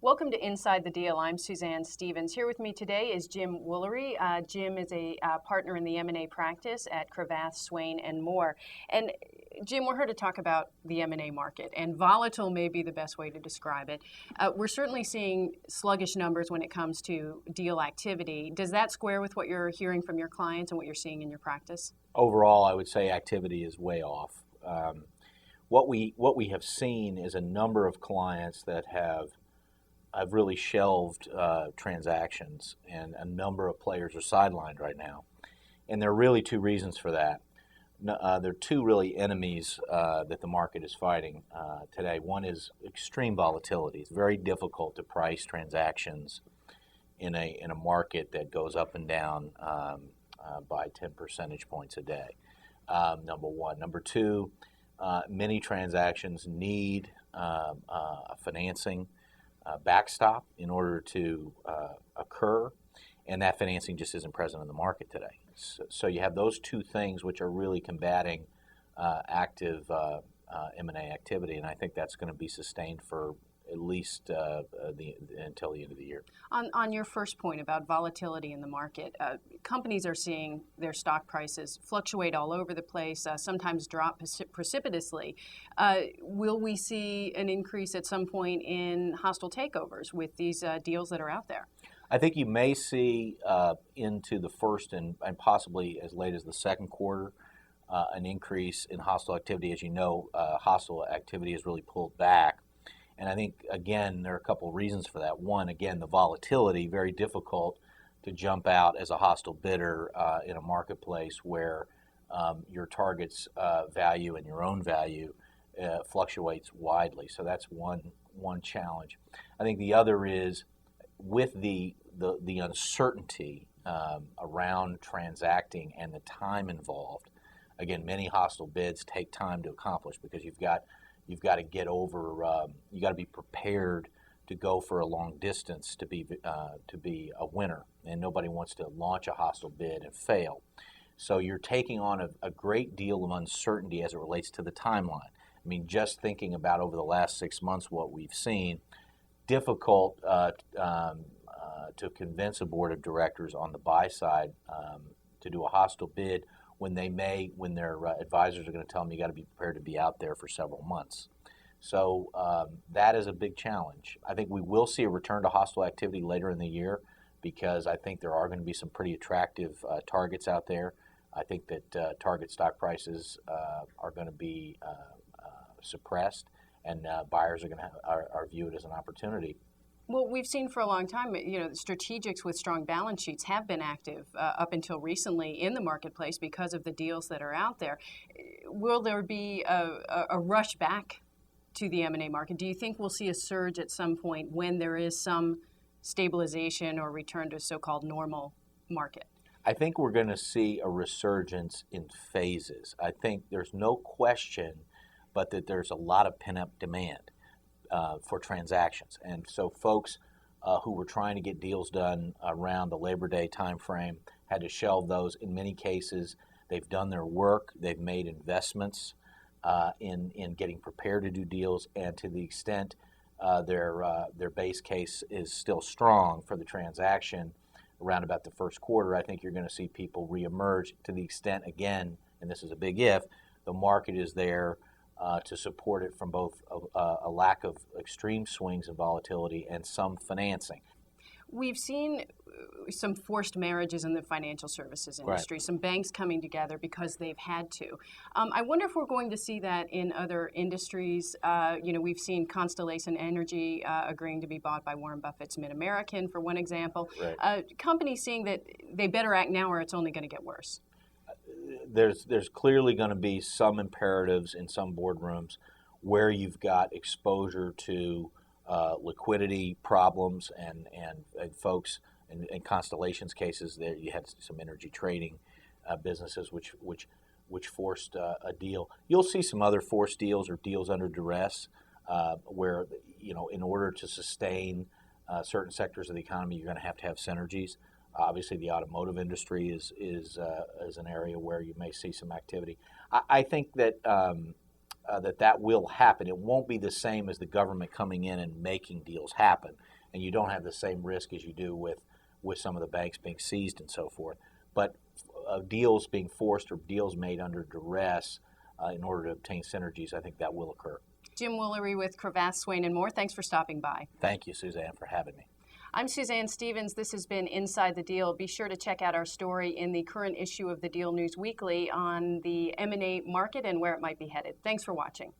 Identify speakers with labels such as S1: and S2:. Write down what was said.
S1: Welcome to Inside the Deal. I'm Suzanne Stevens. Here with me today is Jim Woolery. Jim is a partner in the M&A practice at Cravath, Swaine, and more. And Jim, we're here to talk about the M&A market, and volatile may be the best way to describe it. We're certainly seeing sluggish numbers when it comes to deal activity. Does that square with what you're hearing from your clients and what you're seeing in your practice?
S2: Overall, I would say activity is way off. What we have seen is a number of clients that have really shelved transactions, and a number of players are sidelined right now. And there are really two reasons for that. There are two really enemies that the market is fighting today. One is extreme volatility. It's very difficult to price transactions in a market that goes up and down by 10 percentage points a day. Number one. Number two, many transactions need financing backstop in order to occur, and that financing just isn't present in the market today. So you have those two things which are really combating active M&A activity, and I think that's going to be sustained for at least until the end of the year.
S1: On your first point about volatility in the market, companies are seeing their stock prices fluctuate all over the place, sometimes drop precipitously. Will we see an increase at some point in hostile takeovers with these deals that are out there?
S2: I think you may see into the first and possibly as late as the second quarter an increase in hostile activity. As you know, hostile activity has really pulled back. And I think, again, there are a couple of reasons for that. One, again, the volatility, very difficult to jump out as a hostile bidder in a marketplace where your target's value and your own value fluctuates widely. So that's one challenge. I think the other is with the uncertainty around transacting and the time involved. Again, many hostile bids take time to accomplish because you've got to get over. You got to be prepared to go for a long distance to be a winner, and nobody wants to launch a hostile bid and fail. So you're taking on a great deal of uncertainty as it relates to the timeline. I mean, just thinking about over the last 6 months what we've seen, difficult to convince a board of directors on the buy side to do a hostile bid when their advisors are going to tell them you got to be prepared to be out there for several months. So that is a big challenge. I think we will see a return to hostile activity later in the year because I think there are going to be some pretty attractive targets out there. I think that target stock prices are going to be suppressed, and buyers are viewed as an opportunity.
S1: Well, we've seen for a long time, strategics with strong balance sheets have been active up until recently in the marketplace because of the deals that are out there. Will there be a rush back to the M&A market? Do you think we'll see a surge at some point when there is some stabilization or return to a so-called normal market?
S2: I think we're going to see a resurgence in phases. I think there's no question but that there's a lot of pent-up demand for transactions. And so folks who were trying to get deals done around the Labor Day timeframe had to shelve those. In many cases, they've done their work. They've made investments in getting prepared to do deals. And to the extent their base case is still strong for the transaction around about the first quarter, I think you're going to see people reemerge to the extent, again, and this is a big if, the market is there to support it from both a lack of extreme swings in volatility and some financing.
S1: We've seen some forced marriages in the financial services industry,
S2: Right.
S1: Some banks coming together because they've had to. I wonder if we're going to see that in other industries. We've seen Constellation Energy agreeing to be bought by Warren Buffett's Mid-American, for one example.
S2: Right.
S1: Companies seeing that they better act now or it's only going to get worse.
S2: There's clearly going to be some imperatives in some boardrooms where you've got exposure to liquidity problems and folks in Constellation's cases there you had some energy trading businesses which forced a deal. You'll see some other forced deals or deals under duress where in order to sustain certain sectors of the economy you're going to have synergies. Obviously, the automotive industry is an area where you may see some activity. I think that that will happen. It won't be the same as the government coming in and making deals happen. and you don't have the same risk as you do with some of the banks being seized and so forth. But deals being forced or deals made under duress in order to obtain synergies, I think that will occur.
S1: Jim Woolery with Cravath, Swaine, and More. Thanks for stopping by.
S2: Thank you, Suzanne, for having me.
S1: I'm Suzanne Stevens. This has been Inside the Deal. Be sure to check out our story in the current issue of the Deal News Weekly on the M&A market and where it might be headed. Thanks for watching.